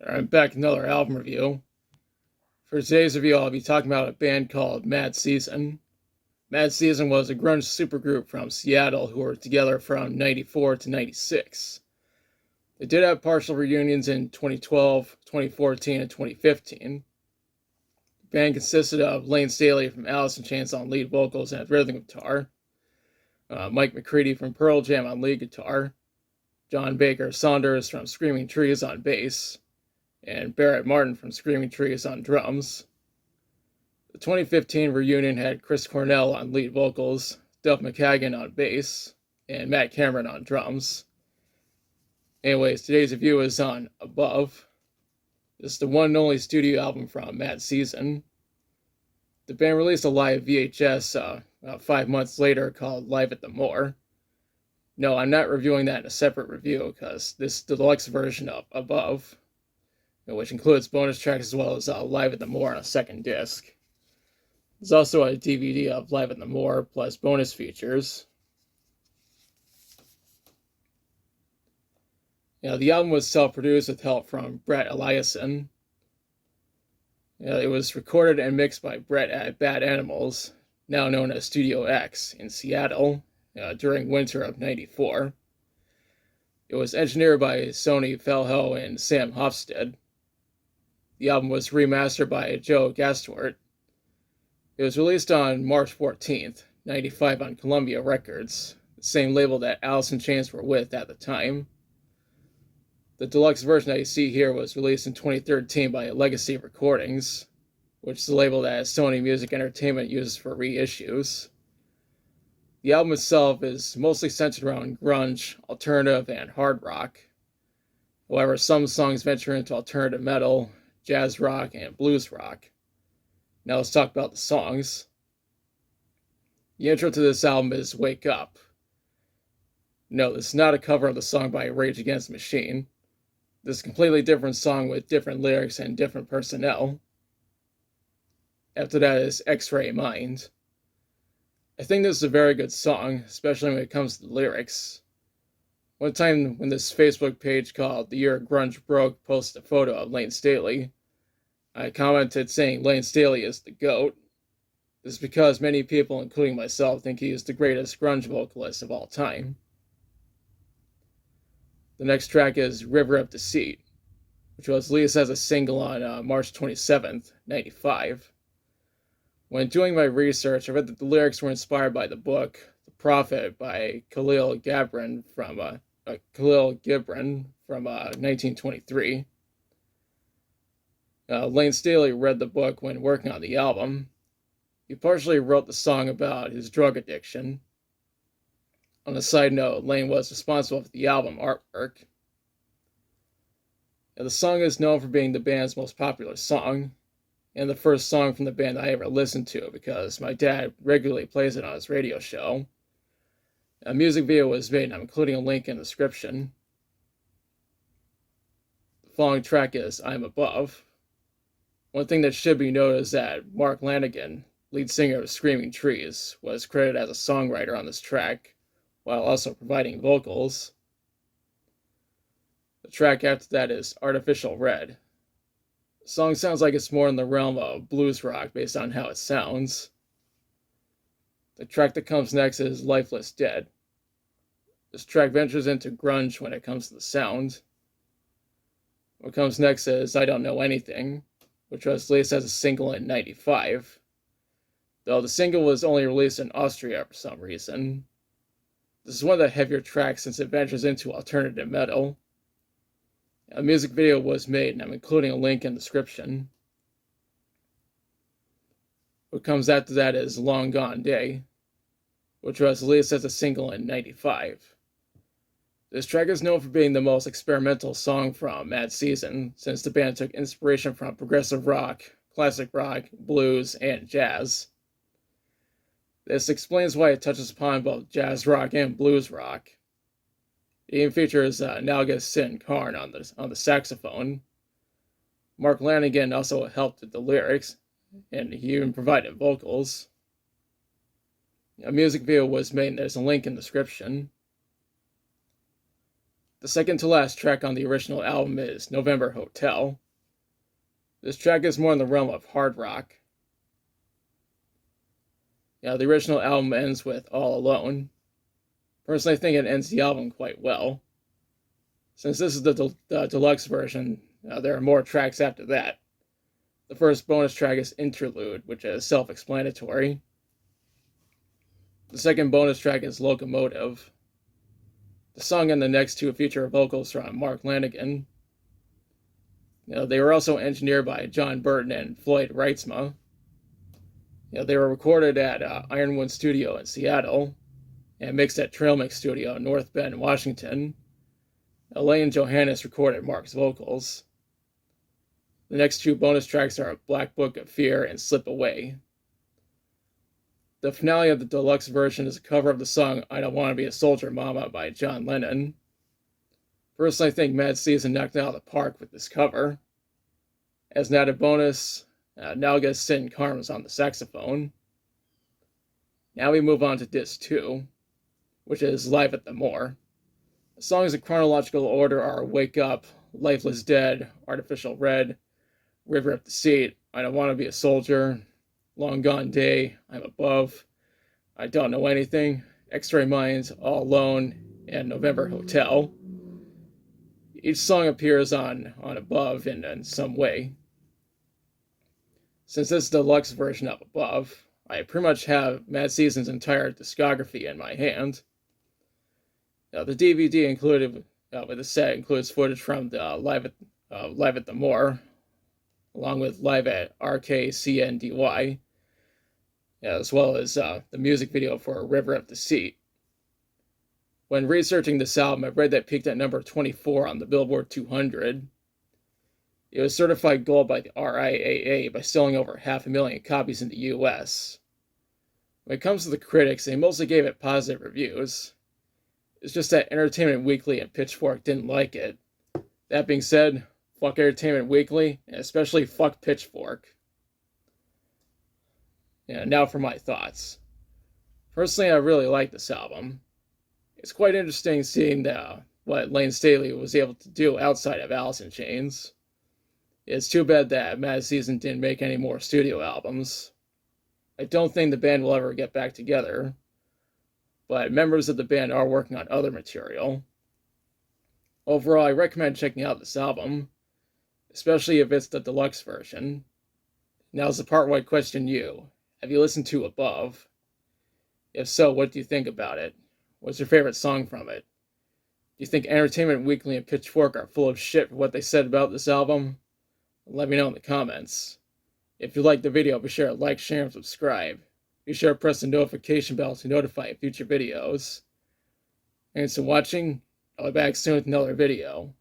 I'm back with another album review. For today's review, I'll be talking about a band called Mad Season. Mad Season was a grunge supergroup from Seattle who were together from 94 to 96. They did have partial reunions in 2012, 2014, and 2015. The band consisted of Lane Staley from Alice in Chains on lead vocals and rhythm guitar, Mike McCready from Pearl Jam on lead guitar, John Baker Saunders from Screaming Trees on bass, and Barrett Martin from Screaming Trees on drums. The 2015 reunion had Chris Cornell on lead vocals, Duff McKagan on bass, and Matt Cameron on drums. Anyways, today's review is on Above. This is the one and only studio album from Mad Season. The band released a live VHS about 5 months later called Live at the Moor. No, I'm not reviewing that in a separate review because this is the deluxe version of Above, which includes bonus tracks as well as Live at the Moor on a second disc. There's also a DVD of Live at the Moor plus bonus features. The album was self-produced with help from Brett Eliason. It was recorded and mixed by Brett at Bad Animals, now known as Studio X, in Seattle, during winter of '94. It was engineered by Sony Felho and Sam Hofstede. The album was remastered by Joe Gastwort. It was released on March 14th, '95 on Columbia Records, the same label that Alice in Chains were with at the time. The deluxe version that you see here was released in 2013 by Legacy Recordings, which is the label that Sony Music Entertainment uses for reissues. The album itself is mostly centered around grunge, alternative, and hard rock. However, some songs venture into alternative metal, jazz rock, and blues rock. Now let's talk about the songs. The intro to this album is Wake Up. No, this is not a cover of the song by Rage Against the Machine. This is a completely different song with different lyrics and different personnel. After that is X-Ray Mind. I think this is a very good song, especially when it comes to the lyrics. One time when this Facebook page called The Year Grunge Broke posted a photo of Lane Staley, I commented saying Lane Staley is the GOAT. This is because many people, including myself, think he is the greatest grunge vocalist of all time. The next track is River of Deceit, which was released as a single on March 27th, '95. When doing my research, I read that the lyrics were inspired by the book The Prophet by Khalil Gibran from 1923. Lane Staley read the book when working on the album. He partially wrote the song about his drug addiction. On a side note, Lane was responsible for the album artwork. The song is known for being the band's most popular song, and the first song from the band I ever listened to because my dad regularly plays it on his radio show. A music video was made, and I'm including a link in the description. The following track is I'm Above. One thing that should be noted is that Mark Lanigan, lead singer of Screaming Trees, was credited as a songwriter on this track, while also providing vocals. The track after that is Artificial Red. The song sounds like it's more in the realm of blues rock based on how it sounds. The track that comes next is Lifeless Dead. This track ventures into grunge when it comes to the sound. What comes next is I Don't Know Anything, which was released as a single in '95, though the single was only released in Austria for some reason. This is one of the heavier tracks since it ventures into alternative metal. A music video was made, and I'm including a link in the description. What comes after that is Long Gone Day, which was released as a single in '95. This track is known for being the most experimental song from Mad Season, since the band took inspiration from progressive rock, classic rock, blues, and jazz. This explains why it touches upon both jazz rock and blues rock. It even features Nalga Sin Karn on the saxophone. Mark Lanigan also helped with the lyrics, and he even provided vocals. A music video was made, and there's a link in the description. The second to last track on the original album is November Hotel. This track is more in the realm of hard rock. The original album ends with All Alone. Personally, I think it ends the album quite well. Since this is the deluxe version, there are more tracks after that. The first bonus track is Interlude, which is self-explanatory. The second bonus track is Locomotive. The song and the next two feature vocals from Mark Lanigan. They were also engineered by John Burton and Floyd Reitzma. They were recorded at Ironwood Studio in Seattle and mixed at Trail Mix Studio in North Bend, Washington. Elaine Johannes recorded Mark's vocals. The next two bonus tracks are Black Book of Fear and Slip Away. The finale of the deluxe version is a cover of the song I Don't Want to Be a Soldier Mama by John Lennon. Personally, I think Mad Season knocked it out of the park with this cover. As an added bonus, Nalga Sin Karma's on the saxophone. Now we move on to Disc 2, which is Live at the Moor. The songs in chronological order are Wake Up, Lifeless Dead, Artificial Red, River of Deceit, I Don't Want to Be a Soldier, Long Gone Day, I'm Above, I Don't Know Anything, X-Ray Minds, All Alone, and November Hotel. Each song appears on Above in some way. Since this is the deluxe version of Above, I pretty much have Mad Season's entire discography in my hand. The DVD included with the set includes footage from the Live at the Moor, along with Live at RKCNDY, as well as the music video for River of Deceit. When researching this album, I read that it peaked at number 24 on the Billboard 200. It was certified gold by the RIAA by selling over 500,000 copies in the US. When it comes to the critics, they mostly gave it positive reviews. It's just that Entertainment Weekly and Pitchfork didn't like it. That being said, fuck Entertainment Weekly, and especially fuck Pitchfork. Now for my thoughts. Personally, I really like this album. It's quite interesting seeing what Lane Staley was able to do outside of Alice in Chains. It's too bad that Mad Season didn't make any more studio albums. I don't think the band will ever get back together, but members of the band are working on other material. Overall, I recommend checking out this album, especially if it's the deluxe version. Now's the part where I question you. Have you listened to Above? If so, what do you think about it? What's your favorite song from it? Do you think Entertainment Weekly and Pitchfork are full of shit for what they said about this album? Let me know in the comments. If you liked the video, be sure to like, share, and subscribe. Be sure to press the notification bell to notify future videos. Thanks for watching. I'll be back soon with another video.